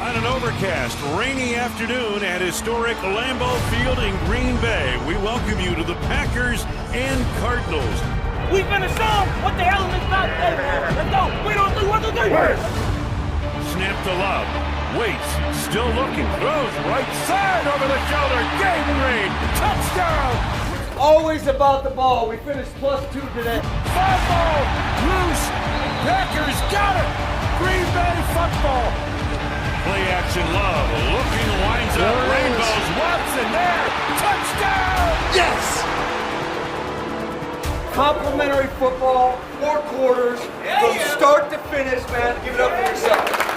On an overcast, rainy afternoon at historic Lambeau Field in Green Bay, we welcome you to the Packers and Cardinals. We finna show them what the hell is about. Let's go. We don't do what to do. Snap to Love. Waits. Still looking. Throws right side over the shoulder. Game rain. Touchdown. Always about the ball. We finished +2 today. Fly ball. Loose. Packers got it. Green Bay football. Play action Love. Looking. Winds up. Rainbows. Watson there. Touchdown. Yes! Complimentary football, 4 quarters, from start to finish, man. Give it up for yourself.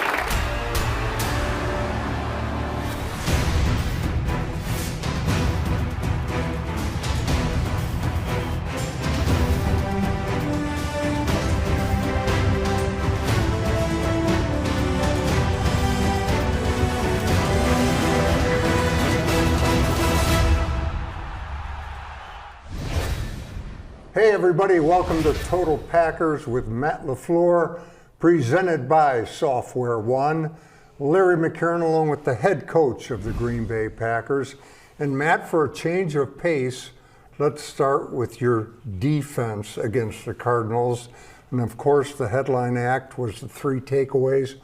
Hey everybody, welcome to Total Packers with Matt LaFleur, presented by Software One. Larry McCarren along with the head coach of the Green Bay Packers. And Matt, for a change of pace, let's start with your defense against the Cardinals. And of course, the headline act was the 3 takeaways,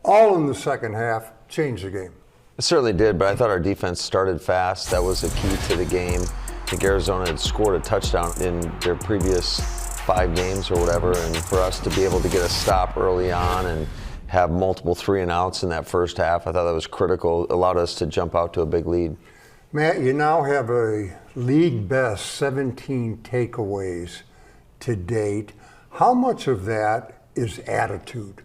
all in the second half, changed the game. It certainly did, but I thought our defense started fast. That was a key to the game. I think Arizona had scored a touchdown in their previous 5 games or whatever, and for us to be able to get a stop early on and have multiple 3-and-outs in that first half, I thought that was critical. It allowed us to jump out to a big lead. Matt, you now have a league best 17 takeaways to date. How much of that is attitude?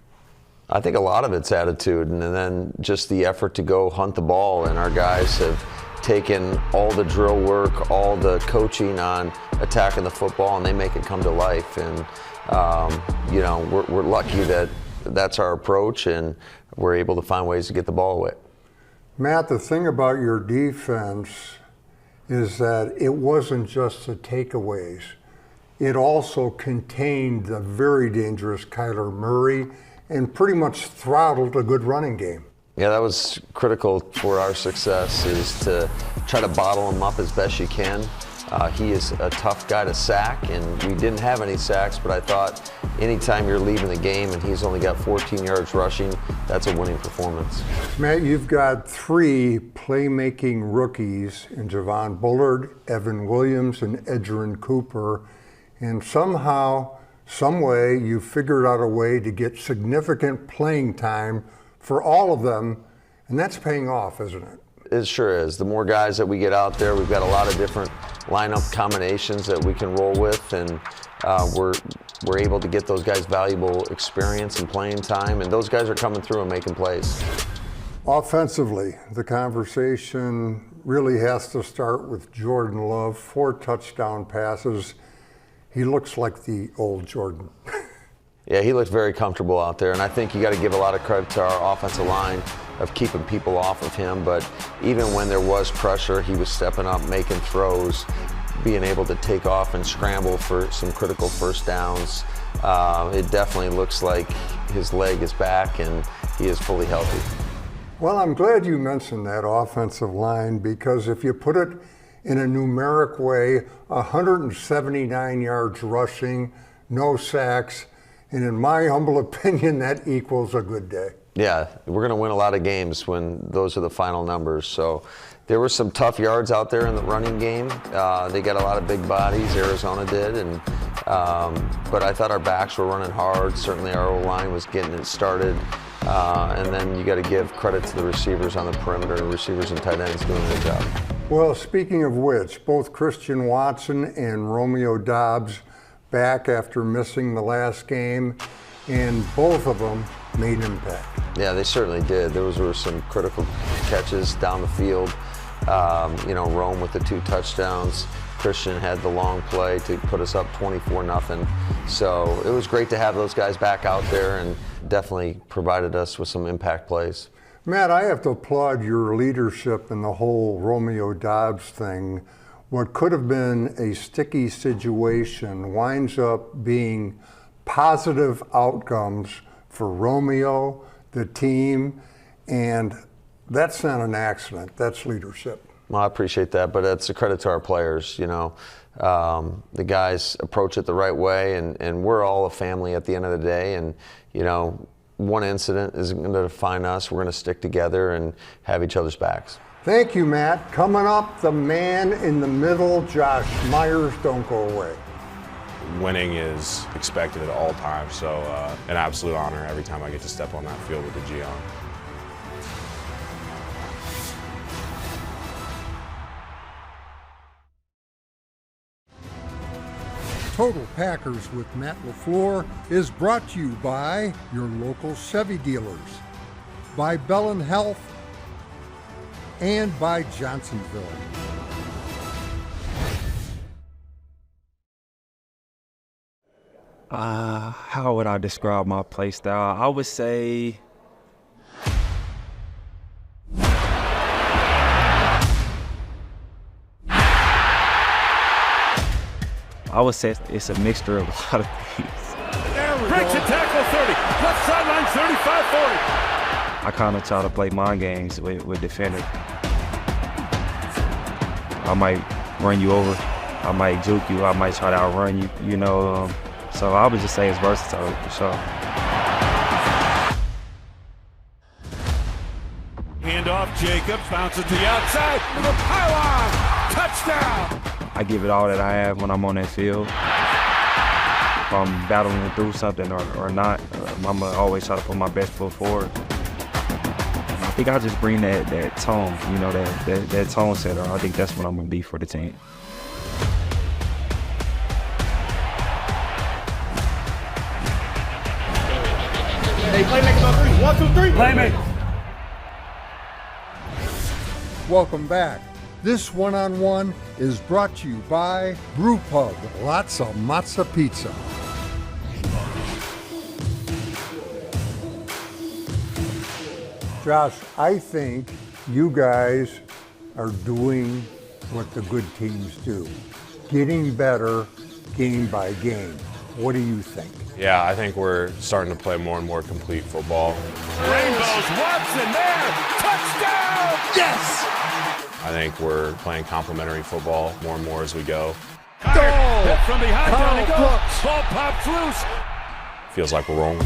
I think a lot of it's attitude, and then just the effort to go hunt the ball, and our guys have taken all the drill work, all the coaching on attacking the football, and they make it come to life. And we're lucky that that's our approach, and we're able to find ways to get the ball away. Matt, the thing about your defense is that it wasn't just the takeaways. It also contained the very dangerous Kyler Murray and pretty much throttled a good running game. Yeah, that was critical for our success, is to try to bottle him up as best you can. He is a tough guy to sack, and we didn't have any sacks, but I thought anytime you're leaving the game and he's only got 14 yards rushing, that's a winning performance. Matt, you've got 3 playmaking rookies in Javon Bullard, Evan Williams, and Edgerrin Cooper, and somehow, some way, you figured out a way to get significant playing time for all of them, and that's paying off, isn't it? It sure is. The more guys that we get out there, we've got a lot of different lineup combinations that we can roll with, and we're able to get those guys valuable experience and playing time, and those guys are coming through and making plays. Offensively, the conversation really has to start with Jordan Love. 4 touchdown passes. He looks like the old Jordan. Yeah, he looked very comfortable out there, and I think you got to give a lot of credit to our offensive line of keeping people off of him. But even when there was pressure, he was stepping up, making throws, being able to take off and scramble for some critical first downs. It definitely looks like his leg is back and he is fully healthy. Well, I'm glad you mentioned that offensive line, because if you put it in a numeric way, 179 yards rushing, no sacks, and in my humble opinion, that equals a good day. Yeah, we're going to win a lot of games when those are the final numbers. So there were some tough yards out there in the running game. They got a lot of big bodies, Arizona did, and but I thought our backs were running hard. Certainly our O-line was getting it started. And then you got to give credit to the receivers on the perimeter, receivers and tight ends doing their job. Well, speaking of which, both Christian Watson and Romeo Doubs back after missing the last game, and both of them made impact. Yeah, they certainly did. Those were some critical catches down the field. Rome with the 2 touchdowns. Christian had the long play to put us up 24-0. So it was great to have those guys back out there, and definitely provided us with some impact plays. Matt, I have to applaud your leadership in the whole Romeo Doubs thing. What could have been a sticky situation winds up being positive outcomes for Romeo, the team, And that's not an accident, that's leadership. Well, I appreciate that, but it's a credit to our players, you know. The guys approach it the right way, and we're all a family at the end of the day, and, you know, one incident isn't going to define us. We're going to stick together and have each other's backs. Thank you, Matt. Coming up, the man in the middle, Josh Myers. Don't go away. Winning is expected at all times, so an absolute honor every time I get to step on that field with the G on. Total Packers with Matt LaFleur is brought to you by your local Chevy dealers, by Bellin Health, and by Johnsonville. How would I describe my play style? I would say it's a mixture of a lot of things. Breaks a tackle 30. Left sideline 35-40. I kind of try to play mind games with defenders. I might run you over. I might juke you. I might try to outrun you, you know. So I would just say it's versatile for sure. Hand off Jacobs, bounces to the outside with a pylon. Touchdown. I give it all that I have when I'm on that field. If I'm battling through something or not, I'm going to always try to put my best foot forward. I think I just bring that tone, you know, that tone setter. I think that's what I'm going to be for the team. Hey, playmaker on three. 1, 2, 3. Playmaker. Welcome back. This one-on-one is brought to you by Brew Pub. Lots of matzo pizza. Josh, I think you guys are doing what the good teams do, getting better game by game. What do you think? Yeah, I think we're starting to play more and more complete football. Rainbows, Watson there. Touchdown. Yes! I think we're playing complementary football more and more as we go. Goal! Hit from behind, down he goes. Ball pops loose. Feels like we're rolling.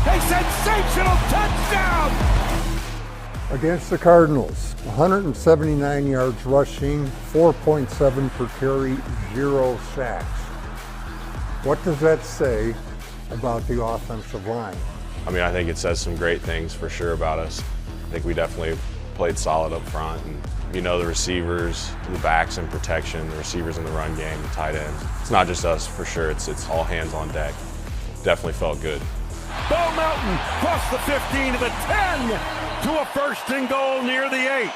A sensational touchdown! Against the Cardinals, 179 yards rushing, 4.7 per carry, 0 sacks. What does that say about the offensive line? I mean, I think it says some great things for sure about us. I think we definitely played solid up front, and you know, the receivers, the backs in protection, the receivers in the run game, the tight ends. It's not just us for sure, it's all hands on deck. Definitely felt good. Bo Mountain crossed the 15 to the 10 to a first and goal near the 8.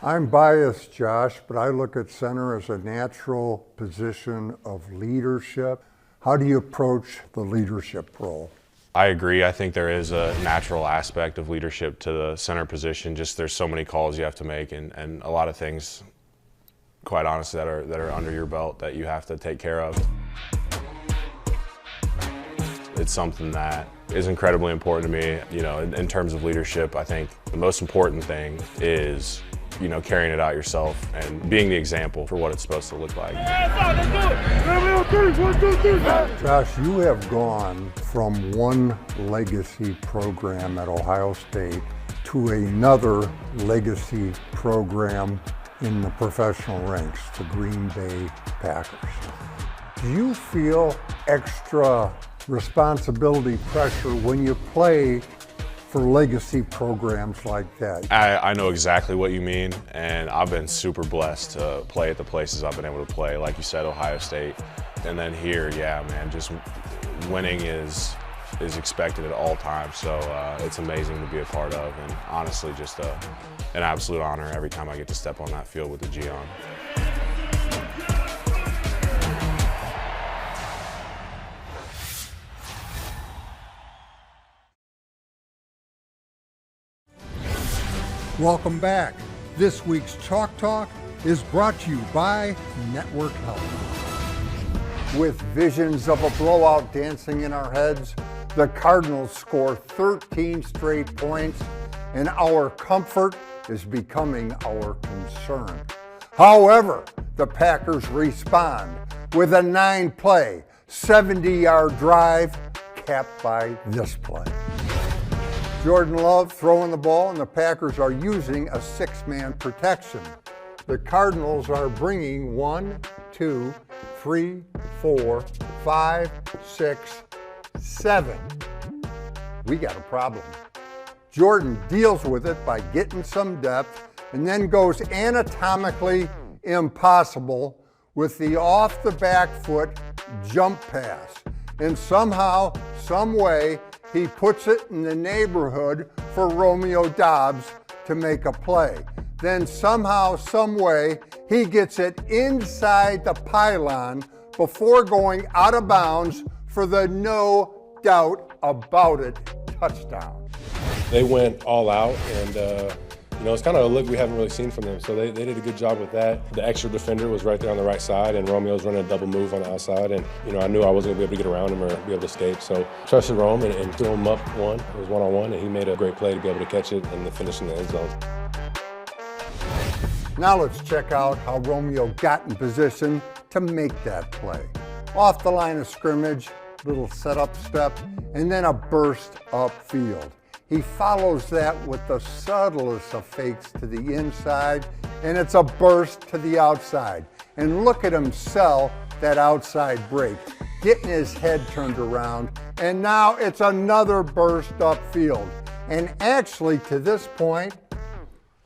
I'm biased, Josh, but I look at center as a natural position of leadership. How do you approach the leadership role? I agree. I think there is a natural aspect of leadership to the center position. Just there's so many calls you have to make, and a lot of things, quite honestly, that are under your belt that you have to take care of. It's something that is incredibly important to me. You know, in terms of leadership, I think the most important thing is, you know, carrying it out yourself and being the example for what it's supposed to look like. Josh, you have gone from one legacy program at Ohio State to another legacy program in the professional ranks, the Green Bay Packers. Do you feel extra responsibility pressure when you play for legacy programs like that? I know exactly what you mean, and I've been super blessed to play at the places I've been able to play. Like you said, Ohio State. And then here, yeah, man, just winning is expected at all times. So it's amazing to be a part of, and honestly, just an absolute honor every time I get to step on that field with the G on. Welcome back. This week's Chalk Talk is brought to you by Network Health. With visions of a blowout dancing in our heads, the Cardinals score 13 straight points and our comfort is becoming our concern. However, the Packers respond with a 9-play, 70-yard drive capped by this play. Jordan Love throwing the ball, and the Packers are using a 6-man protection. The Cardinals are bringing 1, 2, 3, 4, 5, 6, 7. We got a problem. Jordan deals with it by getting some depth and then goes anatomically impossible with the off the back foot jump pass. And somehow, some way, he puts it in the neighborhood for Romeo Doubs to make a play. Then somehow, some way, he gets it inside the pylon before going out of bounds for the no doubt about it touchdown. They went all out, and it's kind of a look we haven't really seen from them. So they did a good job with that. The extra defender was right there on the right side, and Romeo's running a double move on the outside. And I knew I wasn't going to be able to get around him or be able to escape. So trusted Rome and threw him up one. It was one-on-one, and he made a great play to be able to catch it and finish in the end zone. Now let's check out how Romeo got in position to make that play. Off the line of scrimmage, little setup step, and then a burst upfield. He follows that with the subtlest of fakes to the inside, and it's a burst to the outside. And look at him sell that outside break, getting his head turned around, and now it's another burst upfield. And actually, to this point,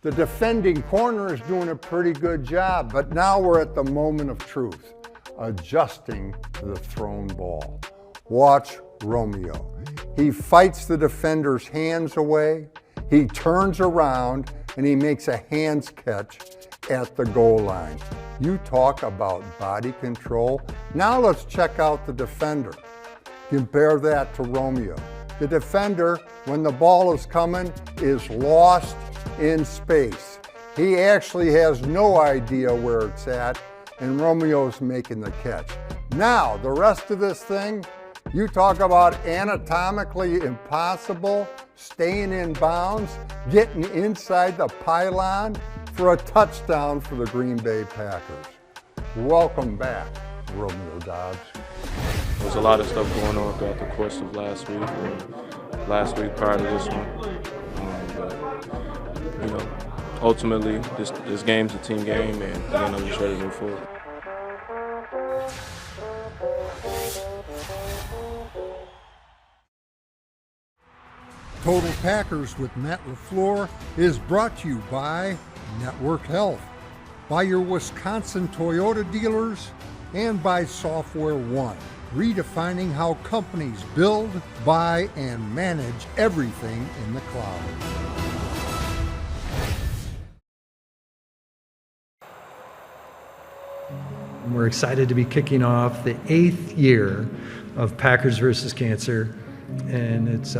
the defending corner is doing a pretty good job, but now we're at the moment of truth, adjusting to the thrown ball. Watch Romeo. He fights the defender's hands away, he turns around, and he makes a hands catch at the goal line. You talk about body control. Now let's check out the defender. Compare that to Romeo. The defender, when the ball is coming, is lost in space. He actually has no idea where it's at, and Romeo's making the catch. Now, the rest of this thing, you talk about anatomically impossible, staying in bounds, getting inside the pylon for a touchdown for the Green Bay Packers. Welcome back, Romeo Doubs. There was a lot of stuff going on throughout the course of last week prior to this one. Ultimately, this game's a team game, and I'm just ready to move forward. Total Packers with Matt LaFleur is brought to you by Network Health, by your Wisconsin Toyota dealers, and by Software One, redefining how companies build, buy, and manage everything in the cloud. We're excited to be kicking off the 8th year of Packers versus Cancer, and it's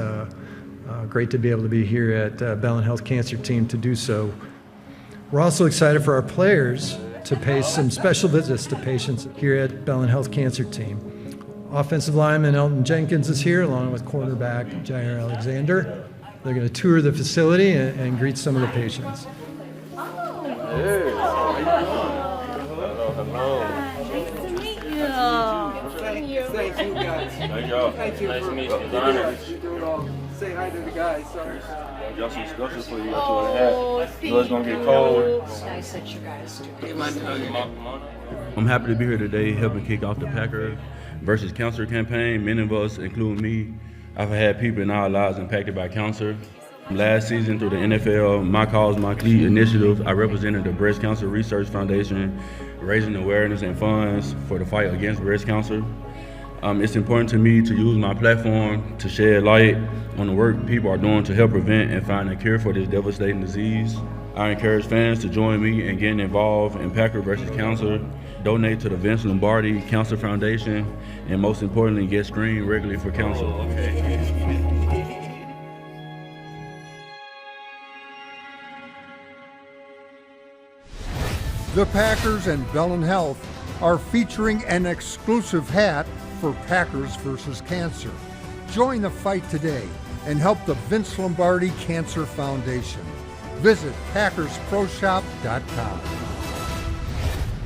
great to be able to be here at Bellin Health Cancer Team to do so. We're also excited for our players to pay some special visits to patients here at Bellin Health Cancer Team. Offensive lineman Elton Jenkins is here, along with cornerback Jair Alexander. They're going to tour the facility and greet some of the patients. Hey, how are you doing? Hello. Nice to meet you. Thank you, guys. Thank y'all. Thank you. Nice to meet you. It's an honor. You do it all. Say hi to the guys. Sorry. Got some specials for you. Got you a hat. You know it's gonna get cold. Nice that you guys do. I'm happy to be here today helping kick off the Packers versus Cancer campaign. Many of us, including me, I've had people in our lives impacted by cancer. Last season through the NFL My Cause, My Key initiative, I represented the Breast Cancer Research Foundation, raising awareness and funds for the fight against breast cancer. It's important to me to use my platform to shed light on the work people are doing to help prevent and find a cure for this devastating disease. I encourage fans to join me in getting involved in Packers versus Cancer, donate to the Vince Lombardi Cancer Foundation, and most importantly, get screened regularly for cancer. The Packers and Bellin Health are featuring an exclusive hat for Packers versus Cancer. Join the fight today and help the Vince Lombardi Cancer Foundation. Visit PackersProShop.com.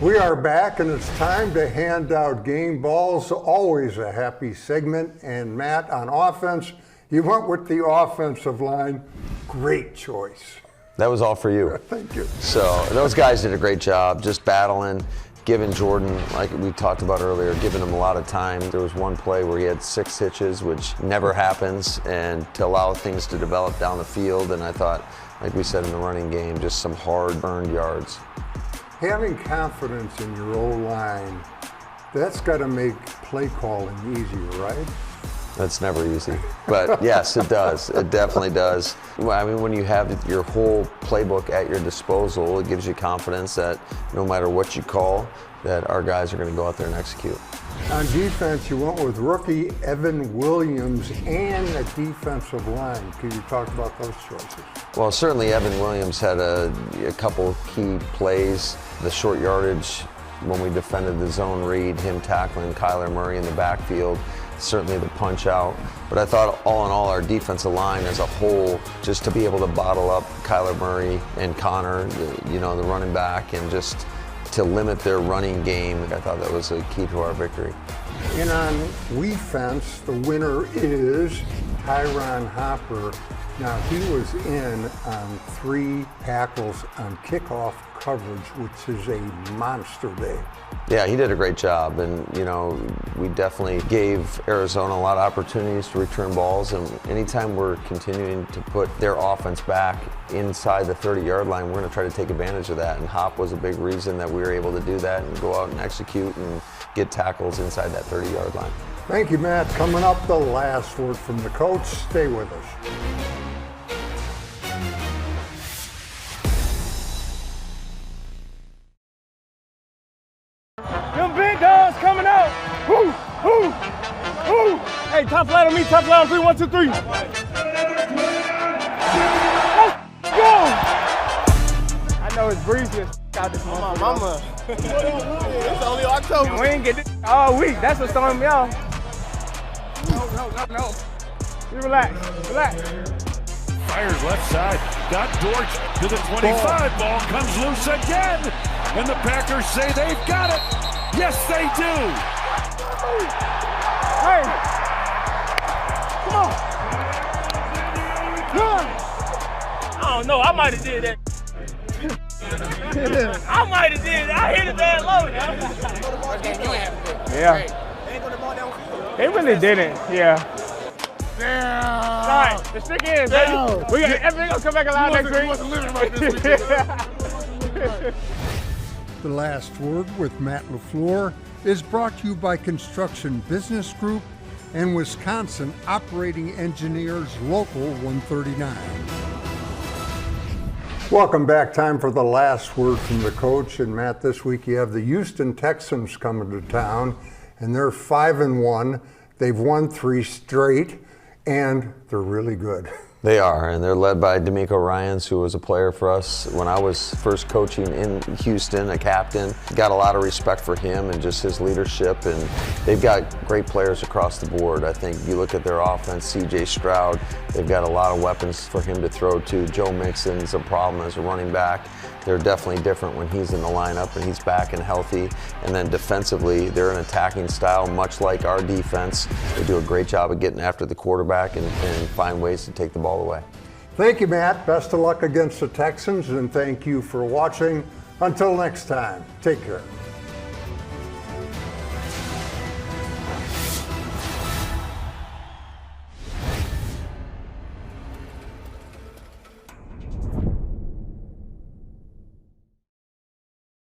We are back, and it's time to hand out game balls. Always a happy segment. And Matt, on offense, you went with the offensive line. Great choice. That was all for you. Thank you. So those guys did a great job, just battling, giving Jordan, like we talked about earlier, giving him a lot of time. There was one play where he had 6 hitches, which never happens, and to allow things to develop down the field. And I thought, like we said in the running game, just some hard-earned yards. Having confidence in your O-line, that's got to make play calling easier, right? That's never easy. But yes, it does. It definitely does. I mean, when you have your whole playbook at your disposal, it gives you confidence that no matter what you call, that our guys are going to go out there and execute. On defense, you went with rookie Evan Williams and a defensive line. Can you talk about those choices? Well, certainly Evan Williams had a couple key plays. The short yardage when we defended the zone read, him tackling Kyler Murray in the backfield, certainly the punch out. But I thought all in all, our defensive line as a whole, just to be able to bottle up Kyler Murray and Connor, the running back, and just to limit their running game, I thought that was a key to our victory. And on defense, the winner is Tyron Hopper. Now, he was in on 3 tackles on kickoff coverage, which is a monster day. Yeah, he did a great job, and we definitely gave Arizona a lot of opportunities to return balls, and anytime we're continuing to put their offense back inside the 30-yard line, we're going to try to take advantage of that, and Hop was a big reason that we were able to do that and go out and execute and get tackles inside that 30-yard line. Thank you, Matt. Coming up, the last word from the coach. Stay with us. Them big dogs coming out. Woo, woo, woo. Hey, top flat on me, top flat on 3, 1, 2, 3. Let's go. I know it's breezy as out this mama. It's only October. We ain't get this all week. That's what's throwing me off. No. You relax. Fires left side. Got Dortch to the 25. Ball comes loose again. And the Packers say they've got it. Yes, they do. Hey. Come on. I don't know. I might have did that. I might have did it. I hit it that low. Yeah. They really didn't. Yeah. Damn. Right. The stick is, baby. We got everything gonna come back alive next week. Wasn't living right this week. The last word with Matt LaFleur is brought to you by Construction Business Group and Wisconsin Operating Engineers Local 139. Welcome back. Time for the last word from the coach. And Matt, this week you have the Houston Texans coming to town, and they're 5-1. They've won 3 straight, and they're really good. They are, and they're led by D'Amico Ryans, who was a player for us when I was first coaching in Houston, a captain. Got a lot of respect for him and just his leadership, and they've got great players across the board. I think you look at their offense, C.J. Stroud, they've got a lot of weapons for him to throw to. Joe Mixon's a problem as a running back. They're definitely different when he's in the lineup and he's back and healthy. And then defensively, they're an attacking style, much like our defense. They do a great job of getting after the quarterback and find ways to take the ball away. Thank you, Matt. Best of luck against the Texans, and thank you for watching. Until next time, take care.